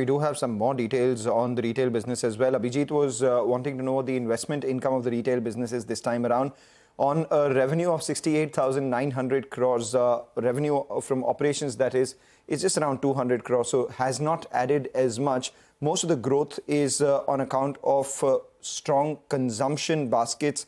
We do have some more details on the retail business as well. Abhijit was wanting to know the investment income of the retail businesses this time around. On a revenue of 68,900 crores, revenue from operations that is just around 200 crores, so has not added as much. Most of the growth is on account of strong consumption baskets.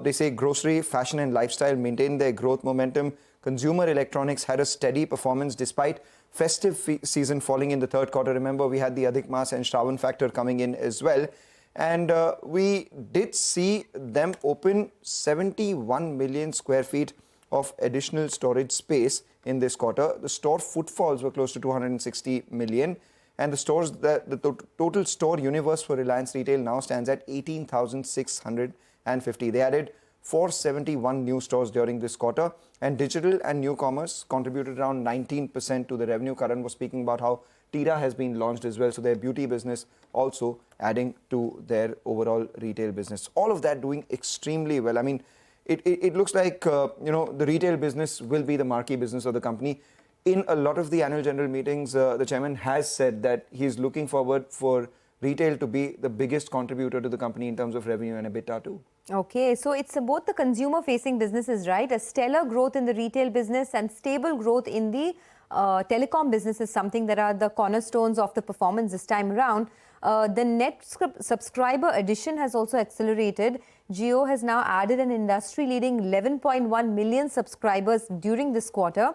They say grocery, fashion and lifestyle maintained their growth momentum. Consumer electronics had a steady performance despite festive season falling in the third quarter. Remember, we had the Adhik Maas and Shravan factor coming in as well. And we did see them open 71 million square feet of additional storage space in this quarter. The store footfalls were close to 260 million. And the total store universe for Reliance Retail now stands at 18,650. They added 471 new stores during this quarter, and digital and new commerce contributed around 19% to the revenue. Karan was speaking about how Tira has been launched as well, so their beauty business also adding to their overall retail business. All of that doing extremely well. I mean, it looks like the retail business will be the marquee business of the company. In a lot of the annual general meetings, the chairman has said that he's looking forward for retail to be the biggest contributor to the company in terms of revenue and EBITDA too. Okay, so it's both the consumer-facing businesses, right? A stellar growth in the retail business and stable growth in the telecom business is something that are the cornerstones of the performance this time around. The net subscriber addition has also accelerated. Jio has now added an industry-leading 11.1 million subscribers during this quarter.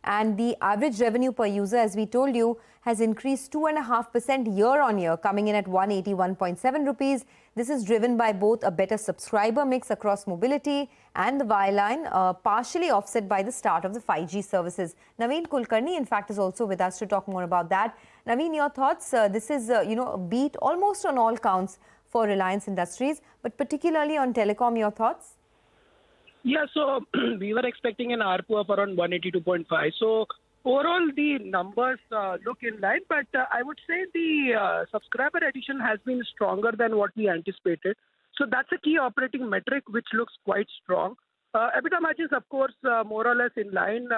And the average revenue per user, as we told you, has increased 2.5% year-on-year, coming in at 181.7 rupees. This is driven by both a better subscriber mix across mobility and the wireline, partially offset by the start of the 5G services. Naveen Kulkarni, in fact, is also with us to talk more about that. Naveen, your thoughts? This is, a beat almost on all counts for Reliance Industries, but particularly on telecom, your thoughts? Yeah, so we were expecting an ARPU of around 182.5. So overall, the numbers look in line, but I would say the subscriber addition has been stronger than what we anticipated. So that's a key operating metric which looks quite strong. EBITDA margins, of course, more or less in line.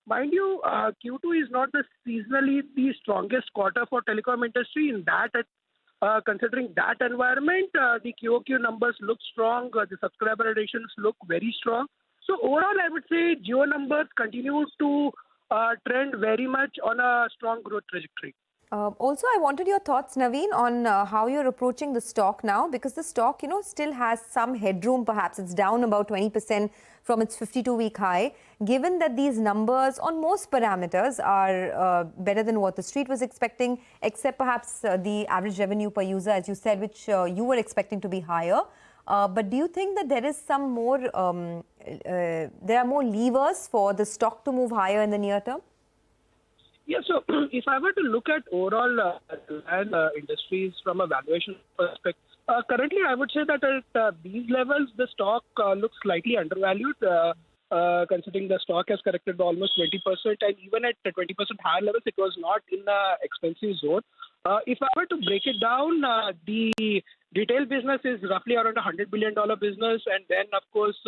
Mind you, Q2 is not seasonally the strongest quarter for telecom industry. In that, considering that environment, the QOQ numbers look strong. The subscriber additions look very strong. So overall, I would say Jio numbers continue to trend very much on a strong growth trajectory. Also, I wanted your thoughts, Naveen, on how you're approaching the stock now, because the stock, still has some headroom. Perhaps it's down about 20% from its 52-week high. Given that these numbers on most parameters are better than what the street was expecting, except perhaps the average revenue per user, as you said, which you were expecting to be higher. But do you think that there is some more, there are more levers for the stock to move higher in the near term? Yeah, so if I were to look at overall industries from a valuation perspective, currently I would say that at these levels, the stock looks slightly undervalued, considering the stock has corrected almost 20%, and even at 20% higher levels, it was not in the expensive zone. If I were to break it down, the retail business is roughly around $100 billion business, and then, of course,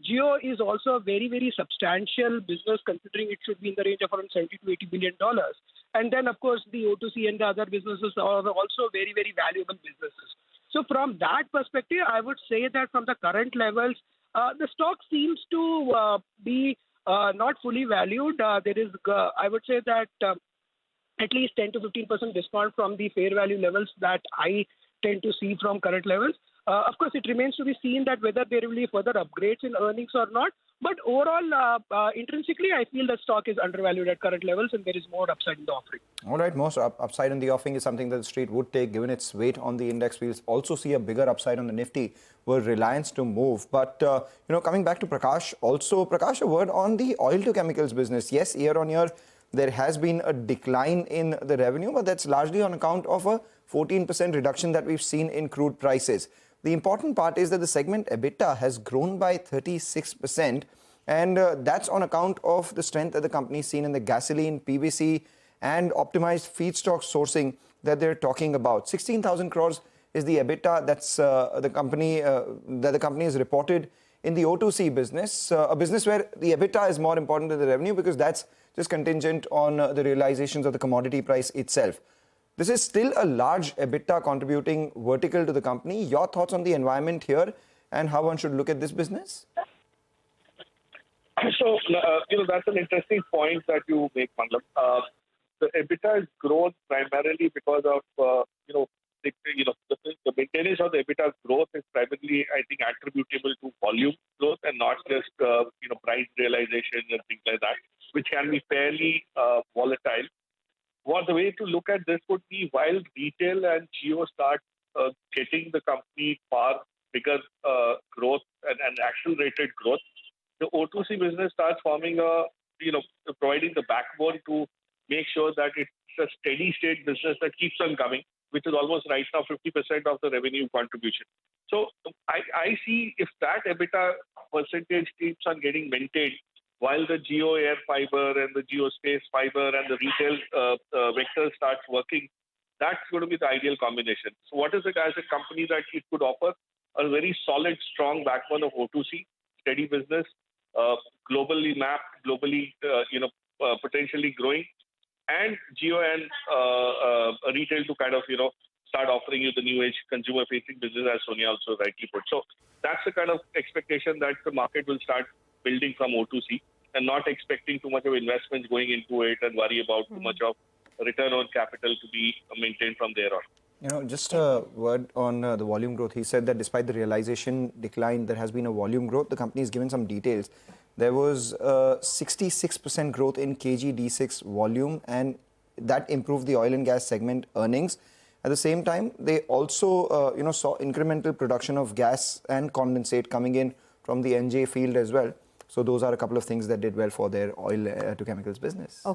Jio is also a very, very substantial business, considering it should be in the range of around $70 to $80 billion. And then, of course, the O2C and the other businesses are also very, very valuable businesses. So from that perspective, I would say that from the current levels, the stock seems to be not fully valued. There is, I would say that at least 10 to 15% discount from the fair value levels that I tend to see from current levels. Of course, it remains to be seen that whether there will be further upgrades in earnings or not. But overall, intrinsically, I feel the stock is undervalued at current levels and there is more upside in the offering. All right, most upside in the offering is something that the street would take given its weight on the index. We'll also see a bigger upside on the Nifty were Reliance to move. But, coming back to Prakash, also, Prakash, a word on the oil to chemicals business. Yes, year on year, there has been a decline in the revenue, but that's largely on account of a 14% reduction that we've seen in crude prices. The important part is that the segment EBITDA has grown by 36%, and that's on account of the strength that the company has seen in the gasoline, PVC, and optimized feedstock sourcing that they're talking about. 16,000 crores is the EBITDA that's the company has reported in the O2C business, a business where the EBITDA is more important than the revenue because that's just contingent on the realizations of the commodity price itself. This is still a large EBITDA contributing vertical to the company. Your thoughts on the environment here and how one should look at this business? So, that's an interesting point that you make, Mangalam. The EBITDA has grown primarily because of, the maintenance of the EBITDA growth is primarily, I think, attributable to volume growth and not just, price realization and things like that, which can be fairly volatile. The way to look at this would be while retail and Jio start getting the company far bigger growth and accelerated growth, the O2C business starts forming providing the backbone to make sure that it's a steady state business that keeps on coming, which is almost right now 50% of the revenue contribution. So I see if that EBITDA percentage keeps on getting maintained while the Jio Air Fiber and the Jio Space Fiber and the retail vector starts working, that's going to be the ideal combination. So what is it as a company that it could offer? A very solid, strong backbone of O2C, steady business, globally mapped, globally, potentially growing, and Jio and retail to kind of, start offering you the new age consumer-facing business, as Sonia also rightly put. So that's the kind of expectation that the market will start building from O2C and not expecting too much of investments going into it and worry about too much of return on capital to be maintained from there on. Just a word on the volume growth. He said that despite the realization decline, there has been a volume growth. The company has given some details. There was 66% growth in KG-D6 volume, and that improved the oil and gas segment earnings. At the same time, they also, saw incremental production of gas and condensate coming in from the NJ field as well. So those are a couple of things that did well for their oil to chemicals business. Okay.